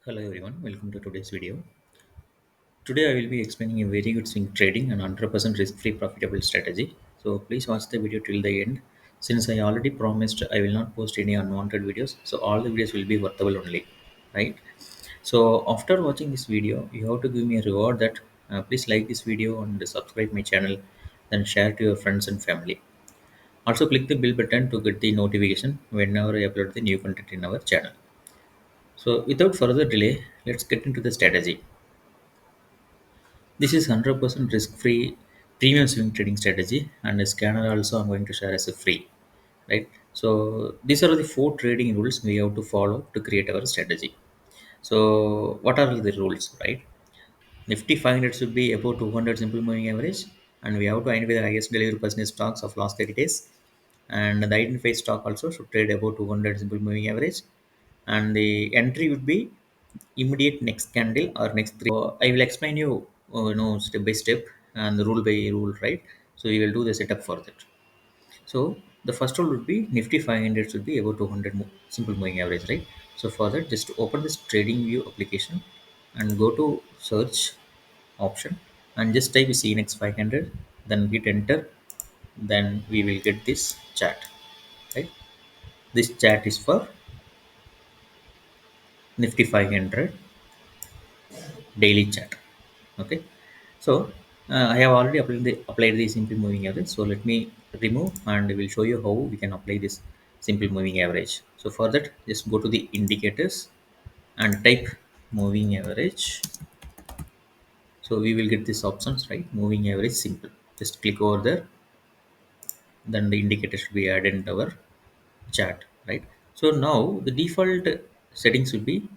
Hello everyone, welcome to today's video. Today I will be explaining a very good swing trading and 100% risk-free profitable strategy. So please watch the video till the end. Since I already promised I will not post any unwanted videos, so all the videos will be worthwhile only, right? So after watching this video, you have to give me a reward that please like this video and subscribe my channel, then share to your friends and family. Also click the bell button to get the notification whenever I upload the new content in our channel. So without further delay, let's get into the strategy. This is 100% risk-free premium swing trading strategy, and a scanner also I'm going to share as a free, right? So these are the four trading rules we have to follow to create our strategy. So what are the rules, right? Nifty 500 should be above 200 simple moving average, and we have to identify the highest delivery percentage stocks of last 30 days. And the identified stock also should trade above 200 simple moving average, and the entry would be immediate next candle or next three. So I will explain you, step by step and the rule by rule, right? So we will do the setup for that. So the first rule would be Nifty 500 should be about 200 simple moving average, right? So for that, just open this Trading View application and go to search option and just type CNX 500, then hit enter. Then we will get this chart, right? This chart is for Nifty 500 daily chart. Okay, so I have already applied the simple moving average, so let me remove and we will show you how we can apply this simple moving average. So for that, just go to the indicators and type moving average. So we will get these options, right? Moving average simple, just click over there, then the indicator should be added in our chart, right? So now the default settings will be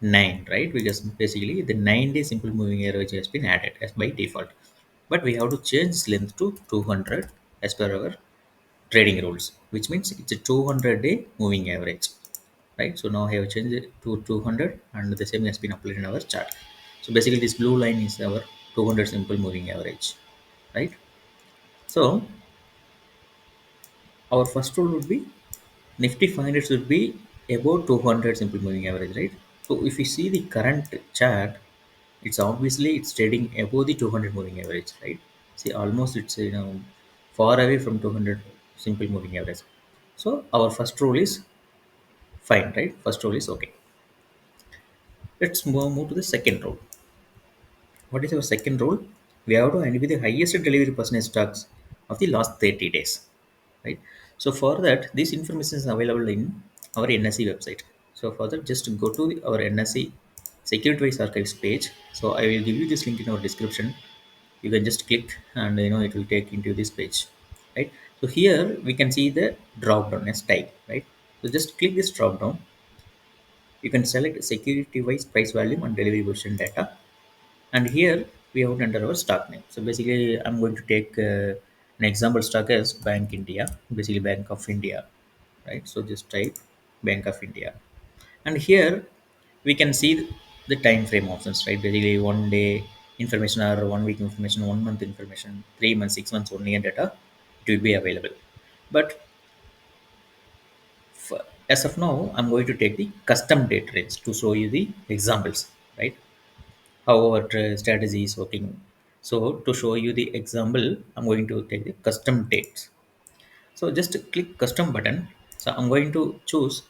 9, right? Because basically the 9-day simple moving average has been added as by default, but we have to change this length to 200 as per our trading rules, which means it's a 200-day moving average, right? So now I have changed it to 200 and the same has been applied in our chart. So basically this blue line is our 200 simple moving average, right? So our first rule would be Nifty 500 should be above 200 simple moving average, right? So if you see the current chart, it's trading above the 200 moving average, right? See, almost it's far away from 200 simple moving average. So our first rule is fine, right? First rule is okay. Let's move to the second rule. What is our second rule? We have to identify the highest delivery percentage stocks of the last 30 days, right? So for that, this information is available in our NSE website. So for that, just go to our NSE Security Archives page. So I will give you this link in our description. You can just click and it will take into this page, right? So here we can see the drop down as type, right? So just click this drop down. You can select security wise price volume and delivery position data, and here we have to enter our stock name. So basically I'm going to take an example stock as Bank India, basically Bank of India, right? So just type Bank of India, and here we can see the time frame options, right? Basically 1 day information or 1 week information, 1 month information, 3 months, 6 months, 1 year data, it will be available. But as of now, I'm going to take the custom date range to show you the examples, right? How our strategy is working. So to show you the example, I'm going to take the custom dates. So just click custom button. So I'm going to choose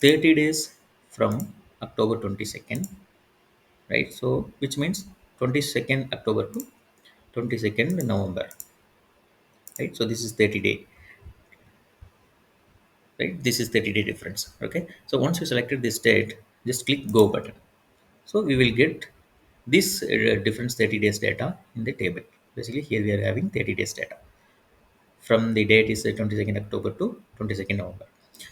30 days from October 22nd, right? So which means 22nd October to 22nd November, right? So this is 30-day, right? This is 30-day difference. Okay, so once you selected this date, just click go button. So we will get this difference 30 days data in the table. Basically here we are having 30 days data from the date is 22nd October to 22nd November.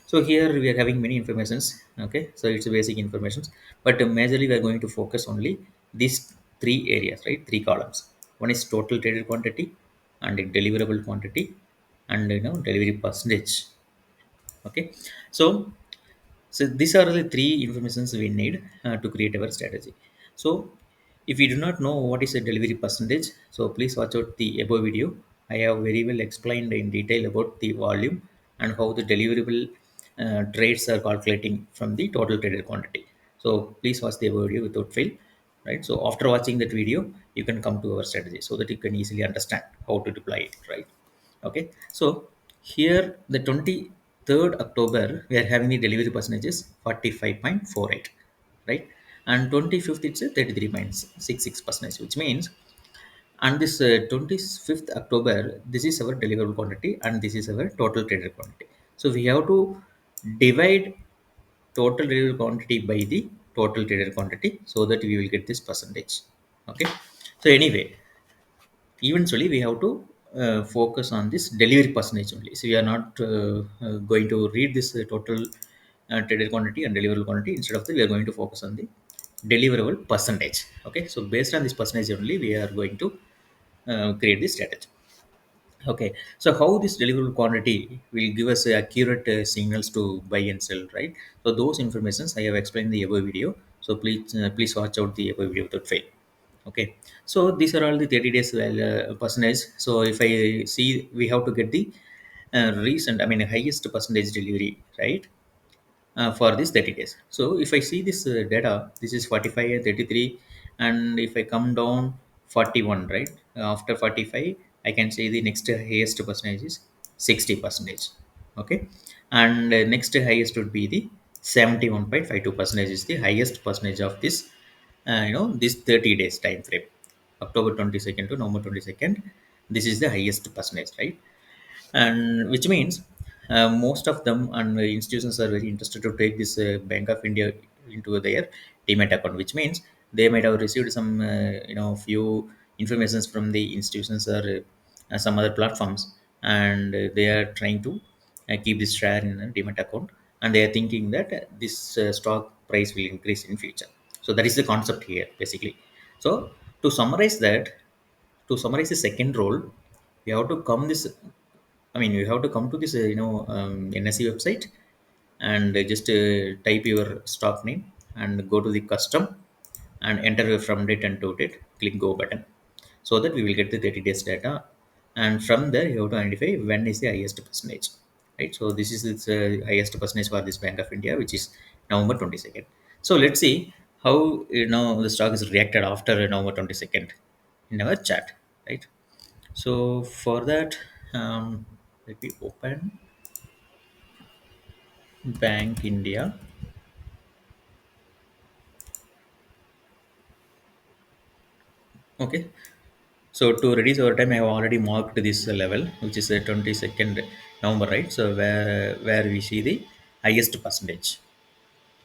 So here we are having many informations. Okay, so it's basic informations, but majorly we are going to focus only these three areas, right? Three columns. One is total traded quantity and deliverable quantity and delivery percentage. Okay, so these are the three informations we need to create our strategy. So if you do not know what is a delivery percentage, so please watch out the above video. I have very well explained in detail about the volume and how the deliverable trades are calculating from the total traded quantity. So please watch the video without fail, right? So after watching that video, you can come to our strategy so that you can easily understand how to deploy it, right? Okay, so here the 23rd October we are having the delivery percentages 45.48, right? And 25th it's a 33.66 percentage, which means, and this 25th October, this is our deliverable quantity and this is our total traded quantity. So we have to divide total deliverable quantity by the total traded quantity so that we will get this percentage. Okay, so anyway, eventually we have to focus on this delivery percentage only. So we are not going to read this total traded quantity and deliverable quantity. Instead of that, we are going to focus on the deliverable percentage. Okay, so based on this percentage only, we are going to create this strategy. Okay, so how this deliverable quantity will give us accurate signals to buy and sell, right? So those informations I have explained in the above video. So please watch out the above video without fail. Okay, so these are all the 30 days percentage. So if I see, we have to get the recent, I mean highest percentage delivery, right? For this 30 days. So if I see this data, this is 45 and 33, and if I come down 41, right? After 45, I can say the next highest percentage is 60 percentage. Okay, and next highest would be the 71.52 percentage is the highest percentage of this, this 30 days time frame, October 22nd to November 22nd. This is the highest percentage, right? And which means most of them and the institutions are very interested to take this Bank of India into their demat account, which means they might have received some few informations from the institutions or some other platforms, and they are trying to keep this share in a demat account, and they are thinking that this stock price will increase in future. So that is the concept here basically. So to summarize that, to summarize the second role, we have to come this, I mean, you have to come to this, NSE website, and just type your stock name and go to the custom and enter your from date and to date. Click go button so that we will get the 30 days data. And from there, you have to identify when is the highest percentage, right? So this is its highest percentage for this Bank of India, which is November 22nd. So let's see how the stock is reacted after November 22nd in our chat, right? So for that, let me open Bank India. Okay. So to reduce our time, I have already marked this level, which is 22nd November, right? So where we see the highest percentage.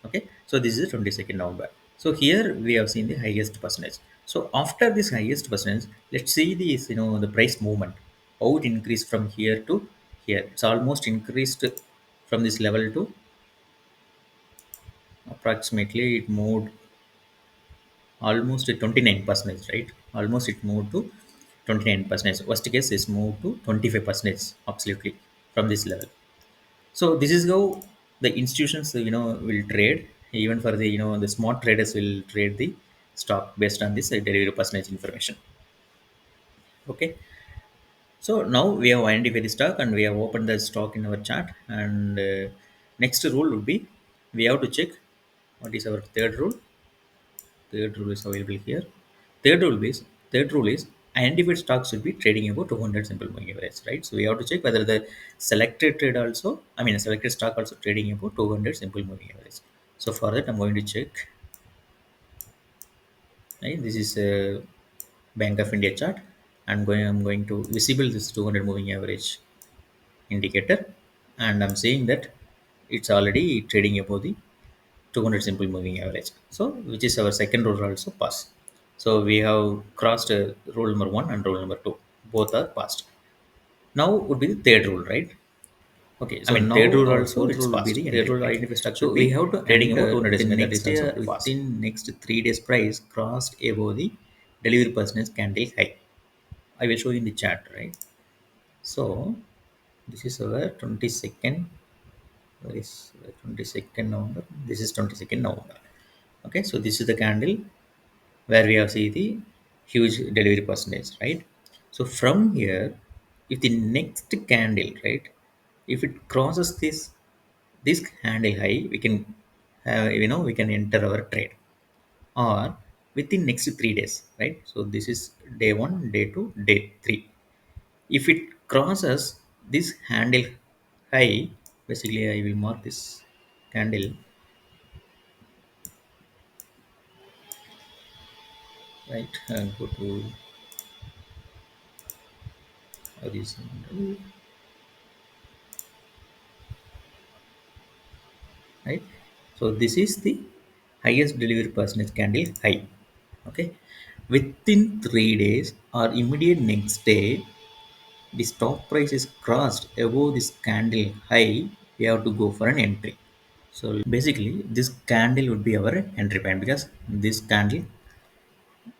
Okay. So this is 22nd November. So here we have seen the highest percentage. So after this highest percentage, let's see this, the price movement. How it increased from here to here. It's almost increased from this level to approximately it moved almost 29 percentage, right? Almost it moved to 29 percentage. Worst case is moved to 25 percentage absolutely from this level. So this is how the institutions will trade. Even for the the smart traders will trade the stock based on this derivative percentage information. Okay, so now we have identified the stock and we have opened the stock in our chart, and next rule would be we have to check what is our third rule. Third rule is available here. Third rule is third rule is identified stocks should be trading about 200 simple moving average, right? So we have to check whether the selected trade also, I mean, a selected stock also trading about 200 simple moving average. So for that, I'm going to check. Right? This is a Bank of India chart. I'm going to visible this 200 moving average indicator, and I'm saying that it's already trading above the 200 simple moving average. So which is our second rule also pass. So we have crossed rule number one and rule number two. Both are passed. Now would be the third rule, right? Okay, I so mean, now third rule our also fourth it's rule will be passed. the Third entry rule point. identify stock So should we be have to trading about enter 200 within that is also passed. within next 3 days price crossed above the delivery percentage candle high. I will show you in the chart, right? So this is our 22nd. Where is 22nd November? This is 22nd November. Okay, so this is the candle where we have see the huge delivery percentage, right? So from here, if the next candle, right, if it crosses this candle high, we can we can enter our trade, or within next 3 days, right? So this is day 1, day 2, day 3. If it crosses this handle high, basically I will mark this candle, right? Go to horizontal, right? So this is the highest delivery percentage candle high. Okay, within 3 days or immediate next day, the stock price is crossed above this candle high, we have to go for an entry. So basically, this candle would be our entry point, because this candle,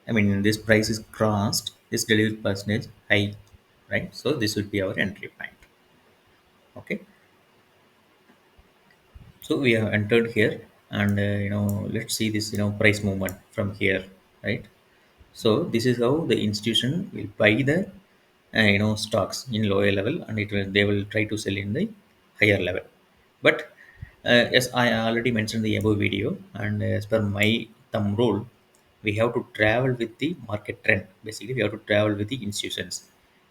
I mean, this price is crossed this delivery percentage high, right? So this would be our entry point. Okay, so we have entered here, and let's see this price movement from here, right? So this is how the institution will buy the stocks in lower level, and they will try to sell in the higher level. But as I already mentioned in the above video, and as per my thumb rule, we have to travel with the market trend. Basically, we have to travel with the institutions.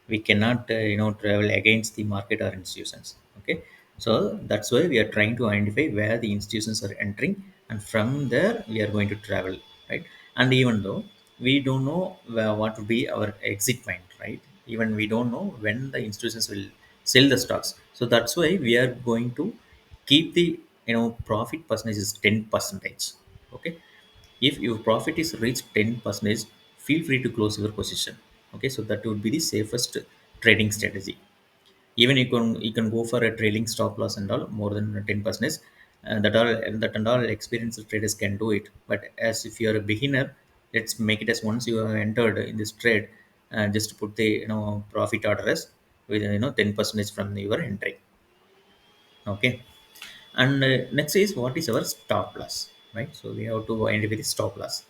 We cannot travel against the market or institutions. Okay, so that's why we are trying to identify where the institutions are entering, and from there we are going to travel, right? And even though we don't know what will be our exit point, right? Even we don't know when the institutions will sell the stocks. So that's why we are going to keep the profit percentage is 10 percentage. Okay, if your profit is reached 10 percentage, feel free to close your position. Okay, so that would be the safest trading strategy. Even you can go for a trailing stop loss and all more than 10 percentage. That and all experienced traders can do it. But as if you are a beginner, let's make it as once you have entered in this trade, just put the profit order as with 10 percentage from your entry. Okay, and next is what is our stop loss, right? So we have to identify the stop loss.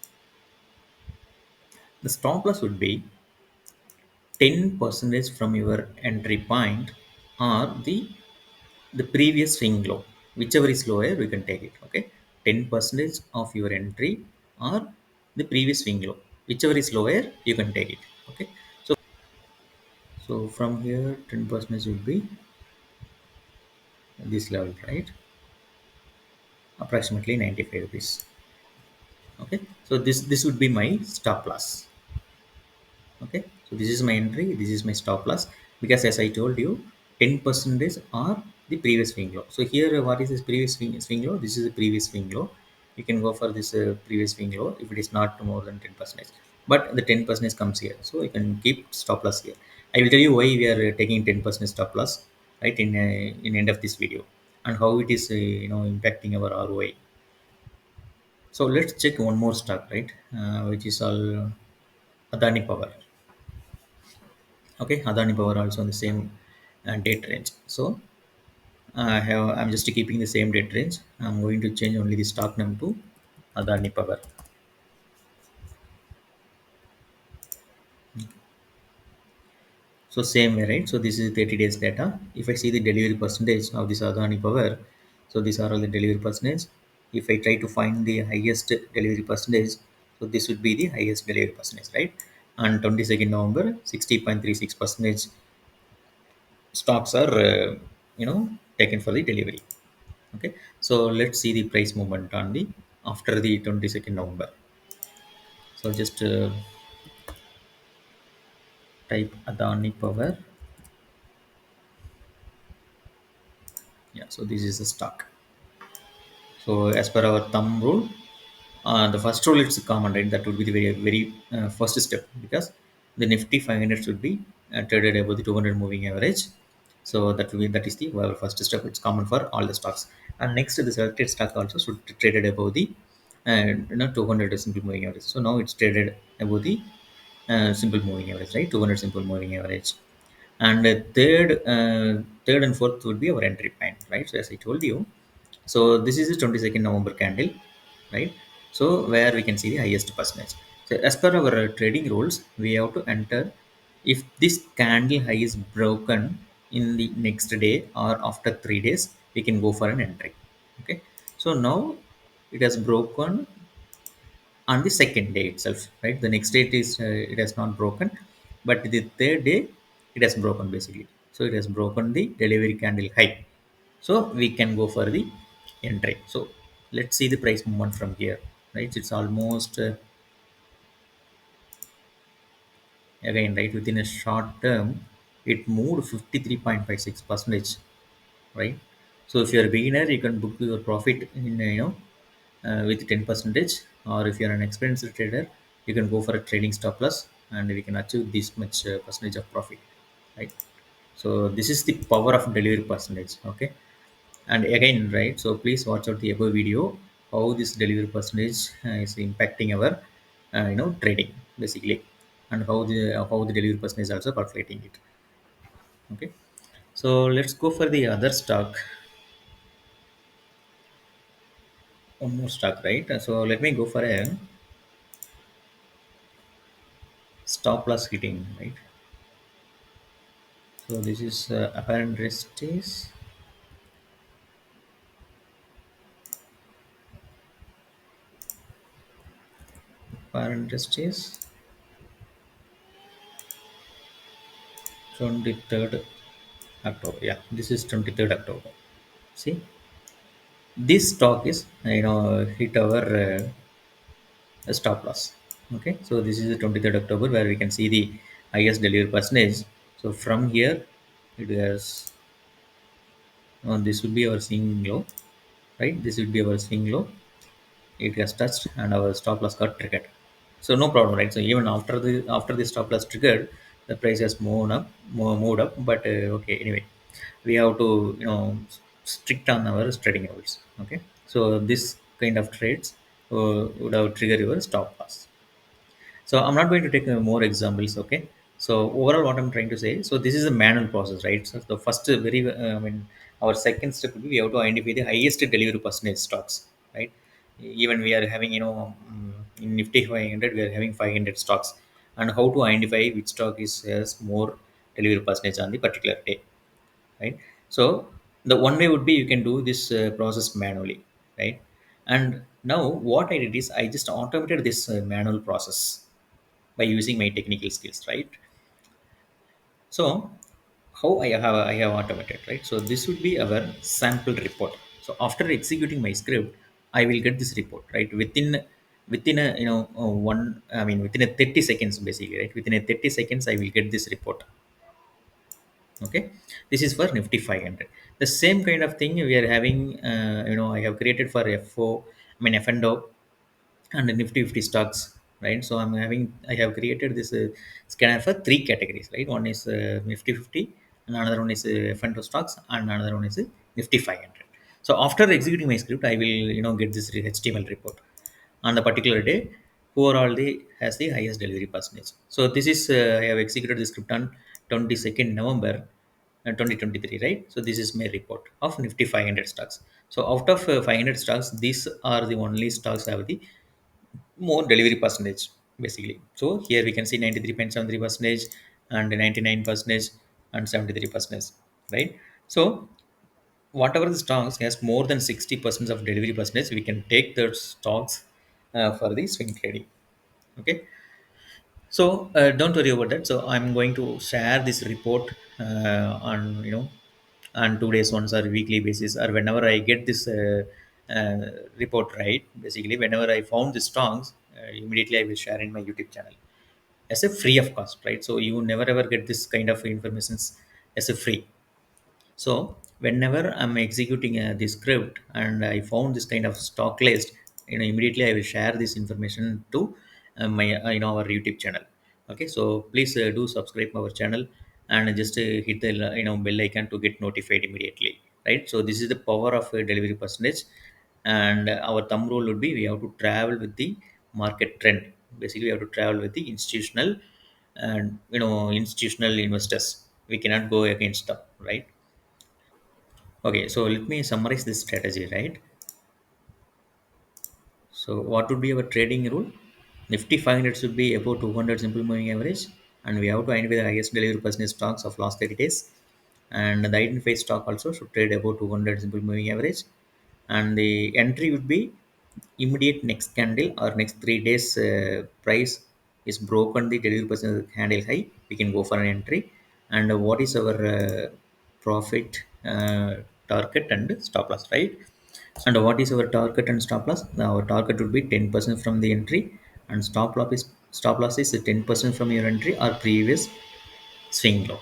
The stop loss would be 10 percentage from your entry point, or the previous swing low. Whichever is lower, we can take it. Okay, 10 percentage of your entry, or the previous swing low. Whichever is lower, you can take it. Okay, so from here 10 percentage will be this level, right? Approximately 95 rupees. Okay, so this would be my stop loss. Okay, so this is my entry, this is my stop loss, because as I told you, 10 percentage are the previous swing low. So here, what is this previous swing low? This is the previous swing low. You can go for this previous swing low if it is not more than 10 percentage, but the 10 percentage comes here, so you can keep stop loss here. I will tell you why we are taking 10 percent stop loss, right, in end of this video, and how it is impacting our ROI. So let's check one more stock, right, which is all Adani Power. Okay, Adani Power also in the same date range. So I'm just keeping the same date range. I'm going to change only the stock name to Adani Power. So same way, right? So this is 30 days data. If I see the delivery percentage of this Adani Power, so these are all the delivery percentage. If I try to find the highest delivery percentage, so this would be the highest delivery percentage, right? On 22nd November, 60.36 percentage stocks are taken for the delivery. Okay, so let's see the price movement on the after the 22nd November. So just type Adani Power. Yeah, so this is the stock. So as per our thumb rule, the first rule is common, right? That would be the very first step, because the Nifty 500 should be traded above the 200 moving average. So that is the first step. It's common for all the stocks. And next, the selected stock also should be traded above the 200 simple moving average. So now it's traded above the simple moving average, right? 200 simple moving average. And third and fourth would be our entry point, right? So as I told you, so this is the 22nd November candle, right? So where we can see the highest percentage. So as per our trading rules, we have to enter if this candle high is broken in the next day or after 3 days, we can go for an entry. Okay, so now it has broken on the second day itself, right? The next day it has not broken, but the third day it has broken basically. So it has broken the delivery candle high. So we can go for the entry. So let's see the price movement from here, right? It's almost again, right, within a short term it moved 53.56 percentage, right? So if you're a beginner, you can book your profit in with 10 percentage, or if you're an experienced trader, you can go for a trading stop loss and we can achieve this much percentage of profit, right? So this is the power of delivery percentage. Okay, and again, right, so please watch out the above video, how this delivery percentage is impacting our trading basically, and how the delivery percentage is also calculating it. Okay, so let's go for the other stock. One more stock, right? So let me go for a stop loss hitting, right? So this is apparent rest is apparent rest is 23rd October. Yeah, this is 23rd October. See, this stock is hit our stop loss. Okay, so this is the 23rd October where we can see the highest delivery percentage. So from here, it is this would be our swing low, right? This would be our swing low. It has touched and our stop loss got triggered. So no problem, right? So even after the stop loss triggered, the price has moved up. But okay, anyway, we have to strict on our trading rules. Okay, so this kind of trades would have triggered your stop loss. So I'm not going to take more examples. Okay. So overall, what I'm trying to say, so this is a manual process, right? So the first our second step would be we have to identify the highest delivery percentage stocks, right? Even we are having, in Nifty 500, we are having 500 stocks, and how to identify which stock has more delivery percentage on the particular day, right? So the one way would be you can do this process manually, right? And now what I did is I just automated this manual process by using my technical skills, right? So how I have automated, right? So this would be our sample report. So after executing my script, I will get this report, right? Within a one, I mean, within a 30 seconds basically, right? Within a 30 seconds I will get this report. Okay, this is for Nifty 500. The same kind of thing we are having, I have created for FO, I mean F&O, and the Nifty 50 stocks, right? So I have created this scanner for three categories, right? One is Nifty 50, and another one is F&O stocks, and another one is Nifty 500. So after executing my script, I will get this HTML report on the particular day, who are all the has the highest delivery percentage. So this is I have executed the script on 22nd November 2023, right? So this is my report of Nifty 500 stocks. So out of 500 stocks, these are the only stocks have the more delivery percentage basically. So here we can see 93.73 percentage and 99 percentage and 73 percentage, right? So whatever the stocks has more than 60% of delivery percentage, we can take those stocks for the swing trading. Okay, so don't worry about that. So I'm going to share this report on on 2 days once or weekly basis, or whenever I get this uh, report, right? Basically, whenever I found the stocks, immediately I will share in my YouTube channel as a free of cost, right? So you never ever get this kind of information as a free. So whenever I'm executing this script and I found this kind of stock list, immediately I will share this information to my our YouTube channel. Okay, so please do subscribe our channel and just hit the bell icon to get notified immediately. Right. So this is the power of delivery percentage, and our thumb rule would be we have to travel with the market trend. Basically, we have to travel with the institutional and institutional investors. We cannot go against them, right? Okay, so let me summarize this strategy, right? So what would be our trading rule? Nifty 500 should be above 200 simple moving average, and we have to identify the highest delivery percentage stocks of last 30 days. And the identified stock also should trade above 200 simple moving average. And the entry would be immediate next candle or next 3 days price is broken the delivery percentage candle high, we can go for an entry. And what is our profit target and stop loss, right? And what is our target and stop loss? Our target would be 10% from the entry, and stop loss is 10% from your entry or previous swing low.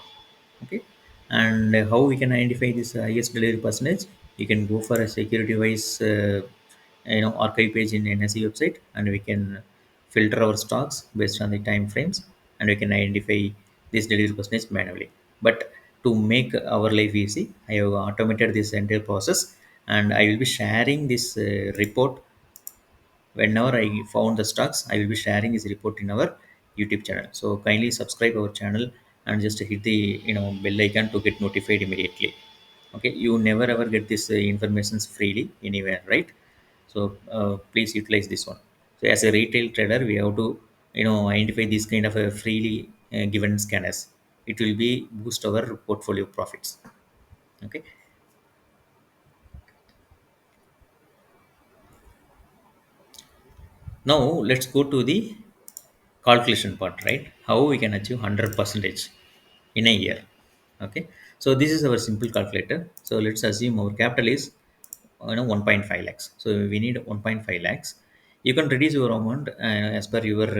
Okay. And how we can identify this highest delivery percentage? You can go for a security wise archive page in NSE website, and we can filter our stocks based on the time frames, and we can identify this delivery percentage manually. But to make our life easy, I have automated this entire process, and I will be sharing this report. Whenever I found the stocks, I will be sharing this report in our YouTube channel. So kindly subscribe our channel and just hit the bell icon to get notified immediately. Okay, you never ever get this informations freely anywhere, right? So please utilize this one. So as a retail trader, we have to identify this kind of a freely given scanners. It will be boost our portfolio profits. Okay. Now let's go to the calculation part, right? How we can achieve 100 percentage in a year. Okay, so this is our simple calculator. So let's assume our capital is 1.5 lakhs. So we need 1.5 lakhs. You can reduce your amount as per your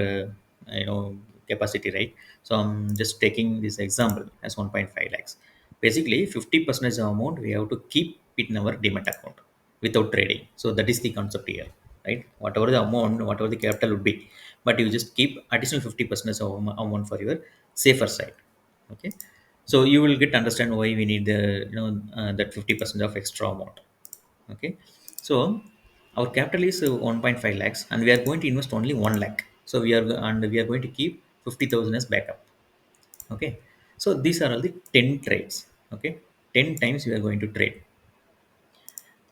you know capacity, right? So I'm just taking this example as 1.5 lakhs. Basically 50% of amount we have to keep it in our demat account without trading. So that is the concept here, right? Whatever the amount, whatever the capital would be, but you just keep additional 50% of amount for your safer side. Okay, so you will get understand why we need the that 50% of extra amount. Okay, so our capital is 1.5 lakhs, and we are going to invest only 1 lakh. So we are going to keep 50,000 as backup. Okay, so these are all the 10 trades. Okay, 10 times we are going to trade.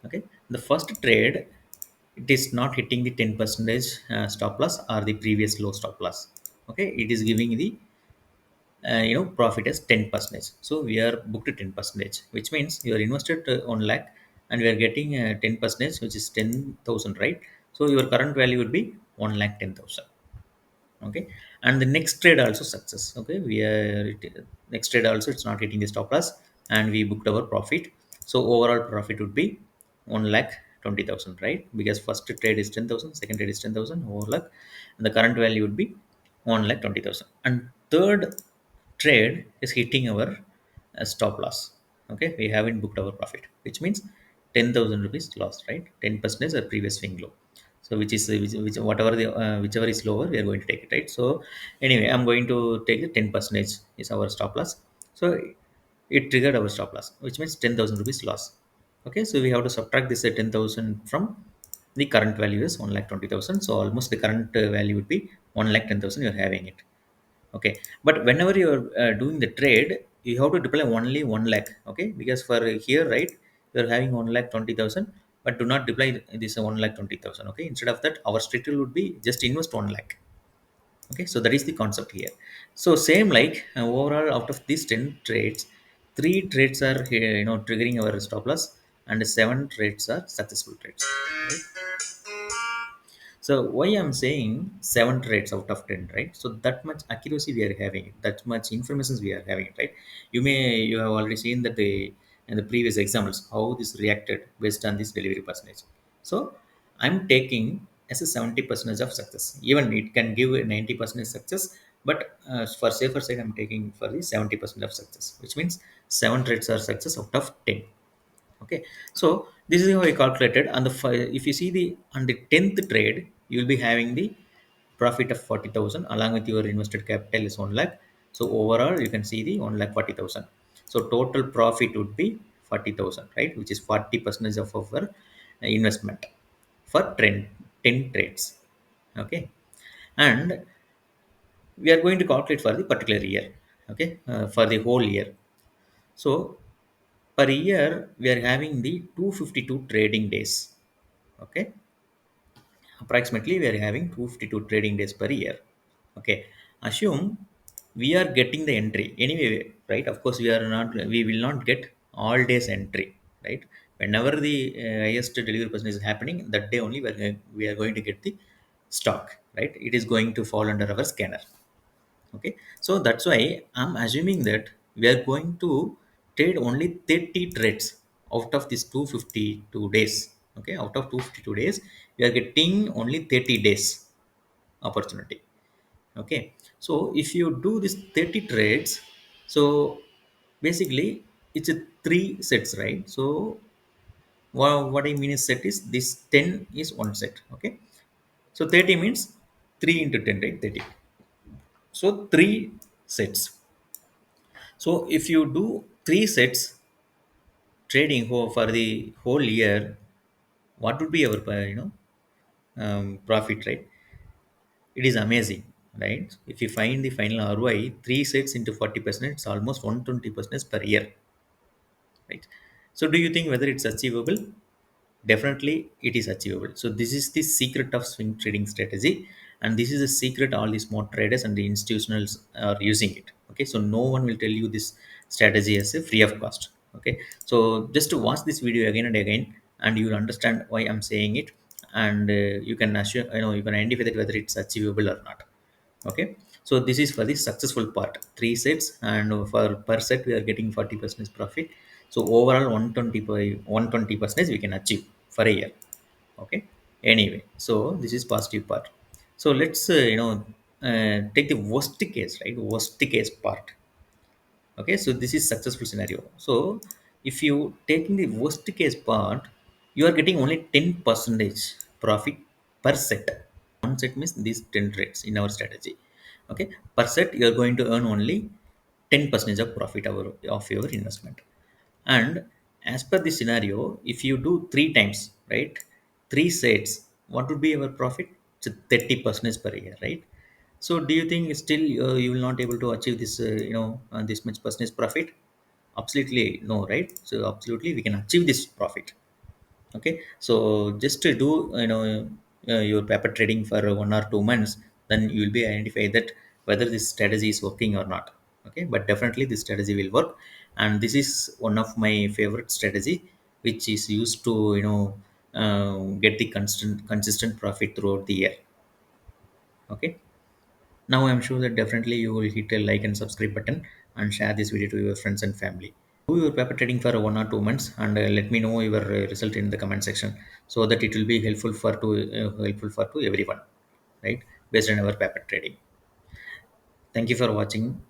Okay, the first trade, it is not hitting the 10 percentage stop loss or the previous low stop loss. Okay, it is giving the profit as 10 percentage. So we are booked at 10 percentage, which means you are invested 1 lakh, and we are getting 10 percentage, which is 10,000, right? So your current value would be 1 lakh 10,000. Okay, and the next trade also success. Okay, next trade also it's not hitting the stop loss, and we booked our profit. So overall profit would be 1 lakh 20,000, right? Because first trade is 10,000, second trade is 10,000 over lakh, and the current value would be 1 lakh 20,000. And third trade is hitting our stop loss. Okay, we haven't booked our profit, which means 10,000 rupees loss, right? 10% is a previous swing low. So which whatever the whichever is lower, we are going to take it, right? So anyway, I'm going to take the 10 percentage is our stop loss. So it triggered our stop loss, which means 10,000 rupees loss. Okay, so we have to subtract this 10,000 from the current value is 1 lakh 20,000. So almost the current value would be 1 lakh 10,000 you're having it. Okay, but whenever you're doing the trade, you have to deploy only 1 lakh. Okay, because for here, right, you're having 1 lakh 20,000, but do not deploy this 1 lakh 20,000. Okay, instead of that, our strict rule would be just invest 1 lakh. Okay, so that is the concept here. So same like overall out of these 10 trades, 3 trades are triggering our stop loss, and 7 trades are successful trades, right? So why I'm saying 7 trades out of 10, right? So that much accuracy we are having, that much information we are having, right? You have already seen that the in the previous examples how this reacted based on this delivery percentage. So I'm taking as a 70% of success. Even it can give a 90% success, but for safer side, I'm taking for the 70% of success, which means 7 trades are success out of 10. Okay, so this is how I calculated. And if you see the on the 10th trade, you will be having the profit of 40,000 along with your invested capital is 1 lakh. So overall you can see the 1 lakh 40,000. So total profit would be 40,000, right? Which is 40% of our investment for 10 trades. Okay, and we are going to calculate for the particular year. Okay, for the whole year. So per year we are having the 252 trading days. Okay, approximately we are having 252 trading days per year. Okay, assume we are getting the entry anyway, right? Of course we will not get all days entry, right? Whenever the highest delivery person is happening, that day only we are going to get the stock, right? It is going to fall under our scanner. Okay, so that's why I'm assuming that we are going to trade only 30 trades out of these 252 days. Okay, out of 252 days we are getting only 30 days opportunity. Okay, so if you do this 30 trades, so basically it's a three sets, right? So what I mean is set is this 10 is one set. Okay, so 30 means 3 into 10, right? 30. So three sets. So if you do three sets trading for the whole year, what would be our profit, right? It is amazing, right? If you find the final ROI, three sets into 40%, it's almost 120% per year, right? So do you think whether it's achievable? Definitely, it is achievable. So this is the secret of swing trading strategy, and this is a secret all the smart traders and the institutionals are using it. Okay, so no one will tell you this strategy as a free of cost. Okay, so just to watch this video again and again, and you will understand why I'm saying it, and you can assure, you can identify that whether it's achievable or not. Okay, so this is for the successful part, three sets, and for per set we are getting 40% profit. So overall 120 by 120% we can achieve for a year. Okay, anyway, so this is positive part. So let's take the worst case, right? Worst case part. Okay, so this is successful scenario. So if you taking the worst case part, you are getting only 10 percentage profit per set. One set means these 10 trades in our strategy. Okay, per set you are going to earn only 10 percentage of profit of your investment. And as per the scenario, if you do three times, right, three sets, what would be our profit? It's 30% per year, right? So do you think still you will not able to achieve this this much percentage profit? Absolutely no, right? So absolutely we can achieve this profit. Okay, so just to do your paper trading for 1 or 2 months, then you will be identify that whether this strategy is working or not. Okay, but definitely this strategy will work, and this is one of my favorite strategy, which is used to get the consistent profit throughout the year. Okay, now I'm sure that definitely you will hit a like and subscribe button and share this video to your friends and family. Do your paper trading for 1 or 2 months, and let me know your result in the comment section, so that it will be helpful for to everyone, right? Based on our paper trading. Thank you for watching.